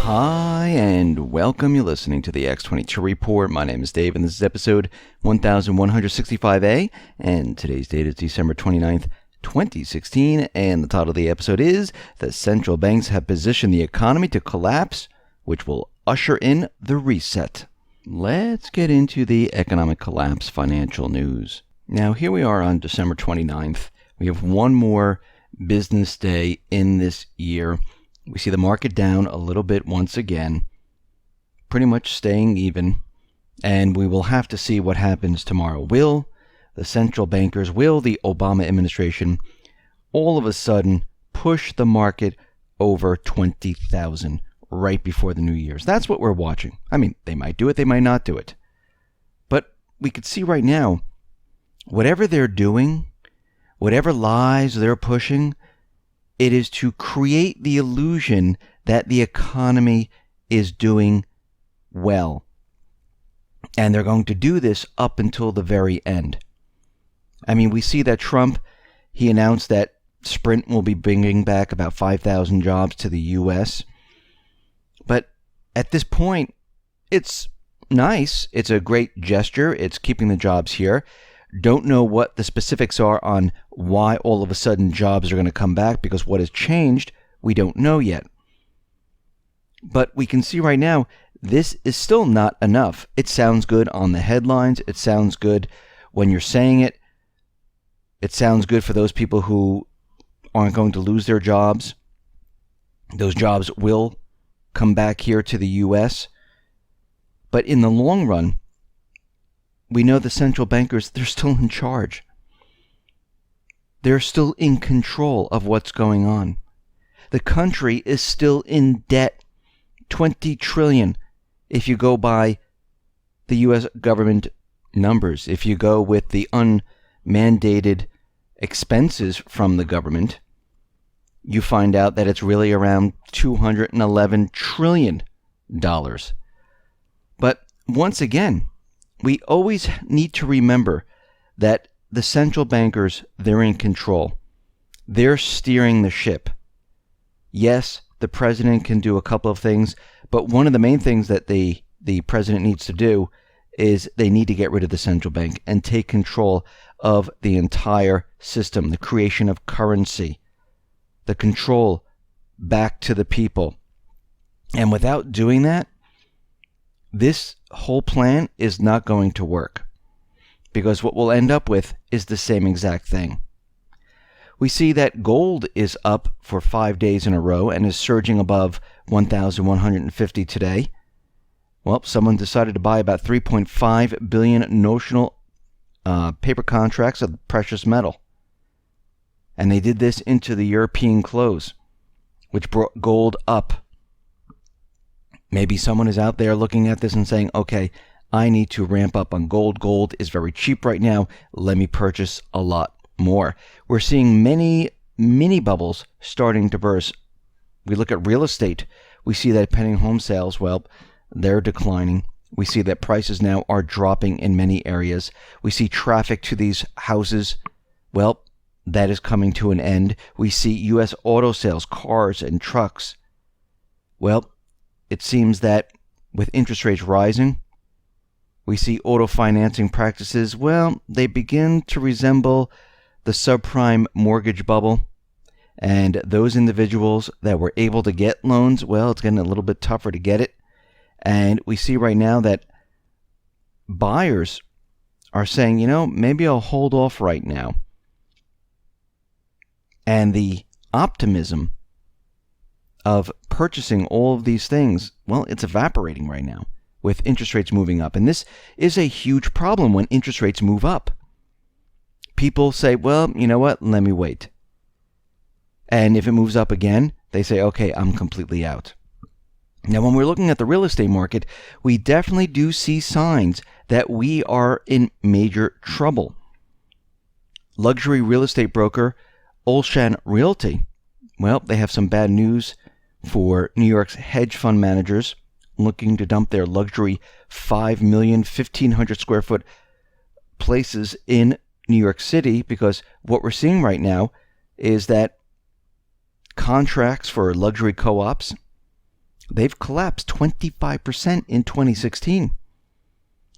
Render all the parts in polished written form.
Hi, and welcome. You're listening to the X22 Report. My name is Dave, and this is episode 1165A, and today's date is December 29th, 2016, and the title of the episode is The Central Banks Have Positioned the Economy to Collapse, which will usher in the reset. Let's get into the economic collapse financial news. Now, here we are on December 29th. We have one more business day in this year. We see the market down a little bit once again, pretty much staying even, and we will have to see what happens tomorrow. Will the central bankers, will the Obama administration all of a sudden push the market over 20,000 right before the New Year's? That's what we're watching. I mean, they might do it, they might not do it. But we could see right now, whatever they're doing, whatever lies they're pushing, it is to create the illusion that the economy is doing well. And they're going to do this up until the very end. I mean, we see that Trump, he announced that Sprint will be bringing back about 5,000 jobs to the U.S. But at this point, it's nice. It's a great gesture. It's keeping the jobs here. Don't know what the specifics are on why all of a sudden jobs are going to come back, because what has changed, we don't know yet. But we can see right now, this is still not enough. It sounds good on the headlines. It sounds good when you're saying it. It sounds good for those people who aren't going to lose their jobs. Those jobs will come back here to the U.S. But in the long run, we know the central bankers, they're still in charge. They're still in control of what's going on. The country is still in debt. 20 trillion if you go by the U.S. government numbers. If you go with the unmandated expenses from the government, you find out that it's really around $211 trillion. But once again, we always need to remember that the central bankers, they're in control. They're steering the ship. Yes, the president can do a couple of things, but one of the main things that the president needs to do is they need to get rid of the central bank and take control of the entire system, the creation of currency, the control back to the people. And without doing that, this whole plan is not going to work, because what we'll end up with is the same exact thing. We see that gold is up for 5 days in a row and is surging above 1,150 today. Well, someone decided to buy about 3.5 billion notional paper contracts of precious metal. And they did this into the European close, which brought gold up. Maybe someone is out there looking at this and saying, okay, I need to ramp up on gold. Gold is very cheap right now. Let me purchase a lot more. We're seeing many mini bubbles starting to burst. We look at real estate. We see that pending home sales, well, they're declining. We see that prices now are dropping in many areas. We see traffic to these houses. Well, that is coming to an end. We see U.S. auto sales, cars and trucks. Well, it seems that with interest rates rising, we see auto financing practices, well, they begin to resemble the subprime mortgage bubble. And those individuals that were able to get loans, well, it's getting a little bit tougher to get it. And we see right now that buyers are saying, maybe I'll hold off right now. And the optimism of purchasing all of these things, well, it's evaporating right now with interest rates moving up. And this is a huge problem when interest rates move up. People say, well, you know what? Let me wait. And if it moves up again, they say, okay, I'm completely out. Now, when we're looking at the real estate market, we definitely do see signs that we are in major trouble. Luxury real estate broker Olshan Realty, well, they have some bad news for New York's hedge fund managers looking to dump their luxury 5 million, 1,500 square foot places in New York City, because what we're seeing right now is that contracts for luxury co-ops they've collapsed 25% in 2016,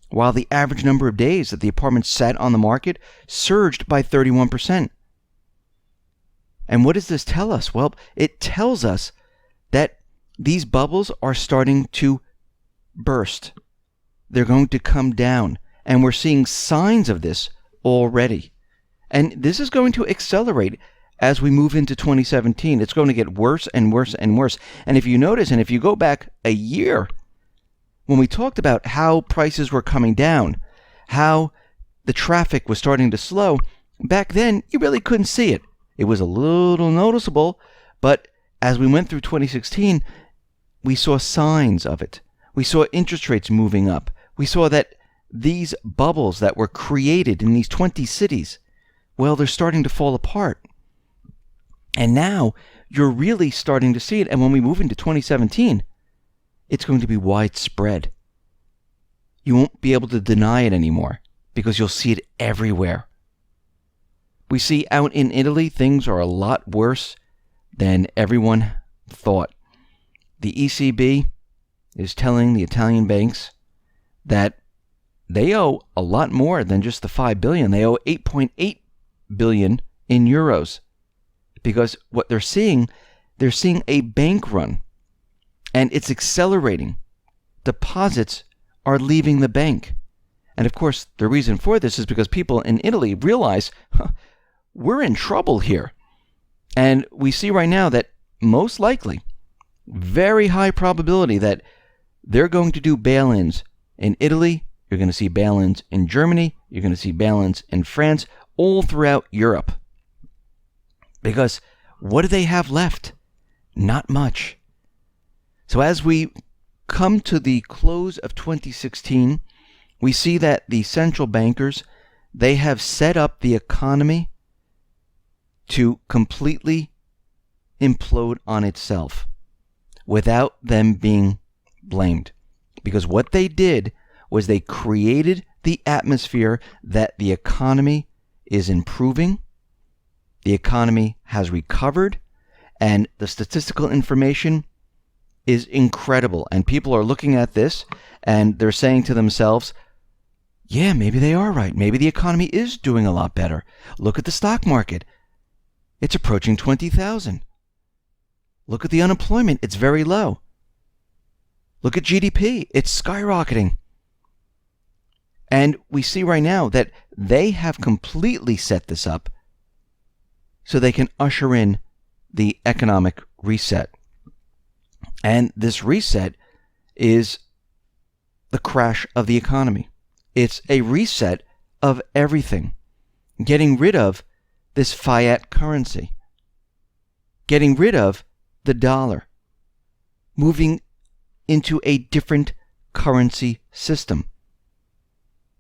while the average number of days that the apartments sat on the market surged by 31%. And what does this tell us? Well, it tells us that these bubbles are starting to burst. They're going to come down, and we're seeing signs of this already. And this is going to accelerate as we move into 2017. It's going to get worse and worse and worse. And if you notice, and if you go back a year, when we talked about how prices were coming down, how the traffic was starting to slow, back then you really couldn't see it. It was a little noticeable, but as we went through 2016, we saw signs of it. We saw interest rates moving up. We saw that these bubbles that were created in these 20 cities, well, they're starting to fall apart. And now you're really starting to see it. And when we move into 2017, it's going to be widespread. You won't be able to deny it anymore because you'll see it everywhere. We see out in Italy, things are a lot worse than everyone thought. The ECB is telling the Italian banks that they owe a lot more than just the 5 billion. They owe 8.8 billion in euros, because what they're seeing a bank run, and it's accelerating. Deposits are leaving the bank. And of course, the reason for this is because people in Italy realize, we're in trouble here. And we see right now that most likely, very high probability that they're going to do bail-ins in Italy. You're going to see bail-ins in Germany. You're going to see bail-ins in France, all throughout Europe. Because what do they have left? Not much. So as we come to the close of 2016, we see that the central bankers, they have set up the economy to completely implode on itself without them being blamed. Because what they did was they created the atmosphere that the economy is improving, the economy has recovered, and the statistical information is incredible. And people are looking at this and they're saying to themselves, yeah, maybe they are right. Maybe the economy is doing a lot better. Look at the stock market. It's approaching 20,000. Look at the unemployment. It's very low. Look at GDP. It's skyrocketing. And we see right now that they have completely set this up so they can usher in the economic reset. And this reset is the crash of the economy. It's a reset of everything. Getting rid of this fiat currency. Getting rid of the dollar. Moving into a different currency system.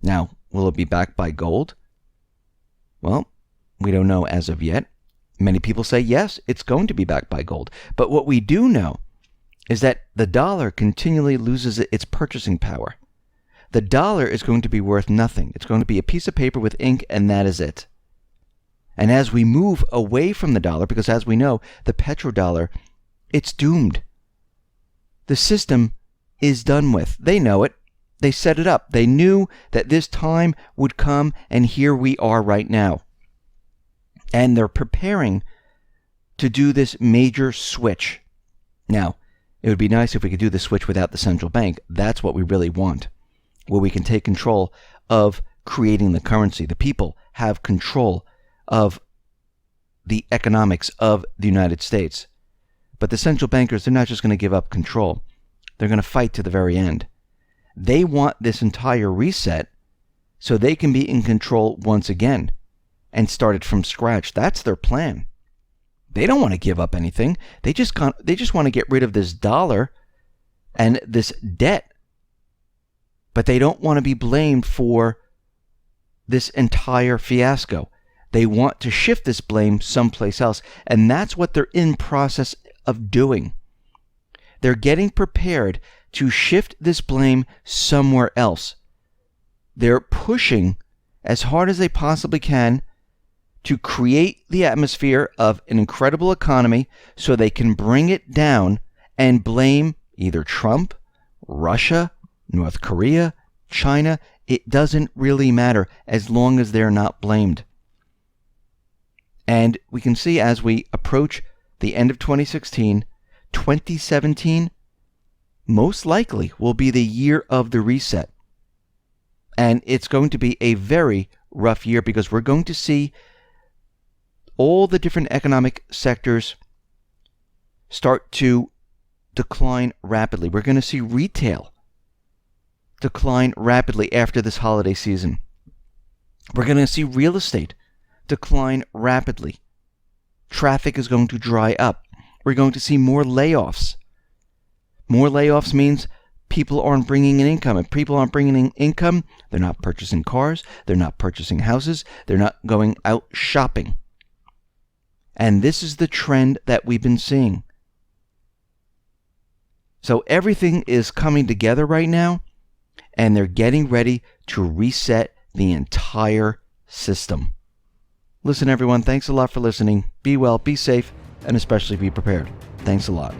Now, will it be backed by gold? Well, we don't know as of yet. Many people say yes, it's going to be backed by gold. But what we do know is that the dollar continually loses its purchasing power. The dollar is going to be worth nothing. It's going to be a piece of paper with ink, and that is it. And as we move away from the dollar, because as we know, the petrodollar, it's doomed. The system is done with. They know it. They set it up. They knew that this time would come, and here we are right now. And they're preparing to do this major switch. Now, it would be nice if we could do the switch without the central bank. That's what we really want, where we can take control of creating the currency. The people have control of the economics of the United States. But the central bankers, they're not just going to give up control. They're going to fight to the very end. They want this entire reset so they can be in control once again and start it from scratch. That's their plan. They don't want to give up anything. They just want to get rid of this dollar and this debt. But they don't want to be blamed for this entire fiasco. They want to shift this blame someplace else. And that's what they're in process of doing. They're getting prepared to shift this blame somewhere else. They're pushing as hard as they possibly can to create the atmosphere of an incredible economy so they can bring it down and blame either Trump, Russia, North Korea, China. It doesn't really matter as long as they're not blamed. And we can see as we approach the end of 2016, 2017 most likely will be the year of the reset. And it's going to be a very rough year because we're going to see all the different economic sectors start to decline rapidly. We're going to see retail decline rapidly after this holiday season. We're going to see real estate decline rapidly. Traffic is going to dry up. We're going to see more layoffs. More layoffs means people aren't bringing in income. If people aren't bringing in income, they're not purchasing cars, they're not purchasing houses, they're not going out shopping. And this is the trend that we've been seeing. So everything is coming together right now, and they're getting ready to reset the entire system. Listen, everyone, thanks a lot for listening. Be well, be safe, and especially be prepared. Thanks a lot.